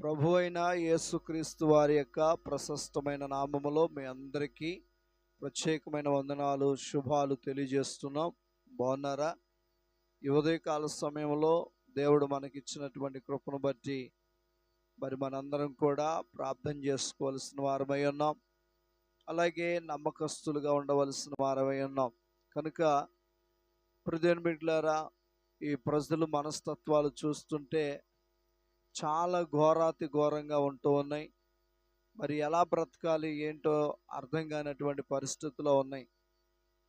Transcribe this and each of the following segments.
ప్రభువైన యేసుక్రీస్తు వారి యొక్క ప్రశస్తమైన నామములో మీ అందరికీ ప్రత్యేకమైన వందనాలు, శుభాలు తెలియజేస్తున్నాం. బాగున్నారా? ఈ ఉదయకాల సమయంలో దేవుడు మనకిచ్చినటువంటి కృపను బట్టి మరి మనందరం కూడా ప్రార్థన చేసుకోవలసిన వారమై ఉన్నాం. అలాగే నమ్మకస్తులుగా ఉండవలసిన వారమై ఉన్నాం. కనుక ప్రియమైన బిడ్డలారా, ఈ ప్రజలు మనస్తత్వాలు చూస్తుంటే చాలా ఘోరాతి ఘోరంగా ఉంటూ ఉన్నాయి. మరి ఎలా బ్రతకాలి ఏంటో అర్థం కానటువంటి పరిస్థితుల్లో ఉన్నాయి.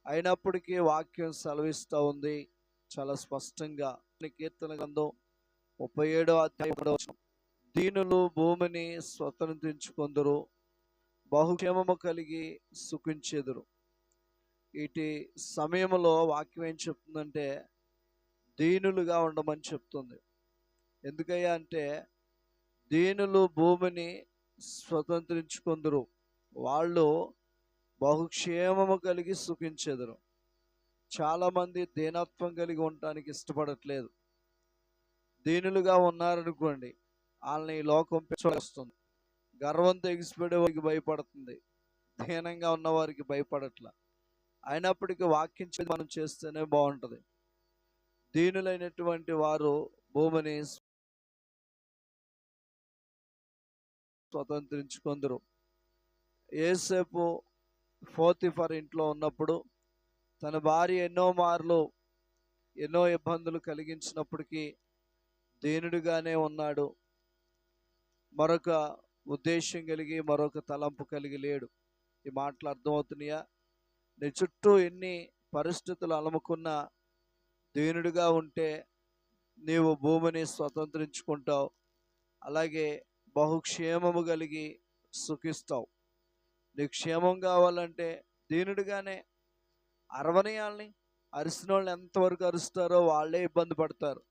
అయినప్పటికీ వాక్యం సెలవిస్తూ ఉంది చాలా స్పష్టంగా. కీర్తన గ్రంథం 37వ అధ్యాయం, దీనులు భూమిని స్వతంత్రించుకొందురు, బహుక్షేమము కలిగి సుఖించెదరు. ఇటు సమయంలో వాక్యం ఏం చెప్తుందంటే దీనులుగా ఉండమని చెప్తుంది. ఎందుకయ్యా అంటే దీనులు భూమిని స్వతంత్రించుకొందురు, వాళ్ళు బహుక్షేమము కలిగి సుఖించెదరు. చాలామంది దీనత్వం కలిగి ఉండటానికి ఇష్టపడట్లేదు. దీనులుగా ఉన్నారనుకోండి, వాళ్ళని ఈ లోకం పెంచుకొస్తుంది. గర్వంతో ఎగిసిపడే వారికి భయపడుతుంది, దీనంగా ఉన్న వారికి భయపడట్ల. అయినప్పటికీ వాక్యం మనం చేస్తేనే బాగుంటుంది. దీనులైనటువంటి వారు భూమిని స్వతంత్రించుకొందురు. యోసేపు పోతీఫర్ ఇంట్లో ఉన్నప్పుడు తన భార్య ఎన్నో మార్లు ఎన్నో ఇబ్బందులు కలిగించినప్పటికీ దీనుడిగానే ఉన్నాడు. మరొక ఉద్దేశం కలిగి, మరొక తలంపు కలిగి లేడు. ఈ మాటలు అర్థమవుతున్నాయా? నీ చుట్టూ ఎన్ని పరిస్థితులు అలముకున్నా దీనుడిగా ఉంటే నీవు భూమిని స్వతంత్రించుకుంటావు. అలాగే బహుక్షేమము కలిగి సుఖిస్తావు. నీకు క్షేమం కావాలంటే దీనుడిగానే అరవనీయాల్ని. అరిసిన వాళ్ళు ఎంతవరకు అరుస్తారో వాళ్ళే ఇబ్బంది పడతారు.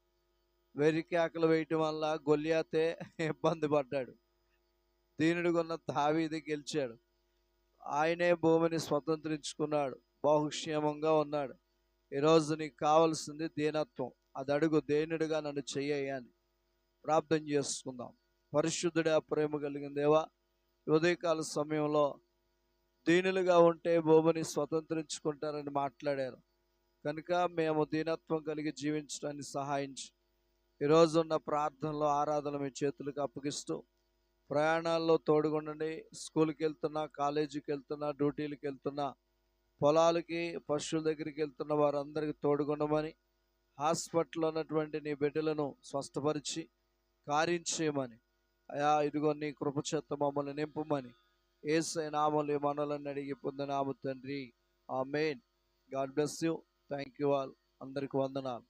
వెర్రి కేకలు వేయటం వల్ల గొల్యాతే ఇబ్బంది పడ్డాడు. దీనుడిగా ఉన్న దావీదు గెలిచాడు. ఆయనే భూమిని స్వతంత్రించుకున్నాడు, బహుక్షేమంగా ఉన్నాడు. ఈరోజు నీకు కావాల్సింది దీనత్వం. అది అడుగు, దీనుడిగా నన్ను చెయ్యయ్యా అని ప్రార్థన చేసుకుందాం. పరిశుద్ధుడా, ప్రేమ కలిగిన దేవా, ఉదయకాల సమయంలో దీనులుగా ఉంటే భూమిని స్వతంత్రించుకుంటారని మాట్లాడారు. కనుక మేము దీనత్వం కలిగి జీవించడానికి సహాయించి ఈరోజు ఉన్న ప్రార్థనలో ఆరాధన మీ చేతులకు అప్పగిస్తూ, ప్రయాణాల్లో తోడుగుండండి. స్కూల్కి వెళ్తున్నా, కాలేజీకి వెళ్తున్నా, డ్యూటీలకు వెళ్తున్నా, పొలాలకి పశువుల దగ్గరికి వెళ్తున్న వారందరికీ తోడుగుండమని, హాస్పిటల్లో ఉన్నటువంటి నీ బిడ్డలను స్వస్థపరిచి కార్యం చేయమని, అయా ఇదిగో నీ కృపచేత మమ్మల్ని నింపమని యేసయ్య నామములో మనలను అడిగి పొందినాము తండ్రి. Amen. God bless you. Thank you all. అందరికి వందనాలు.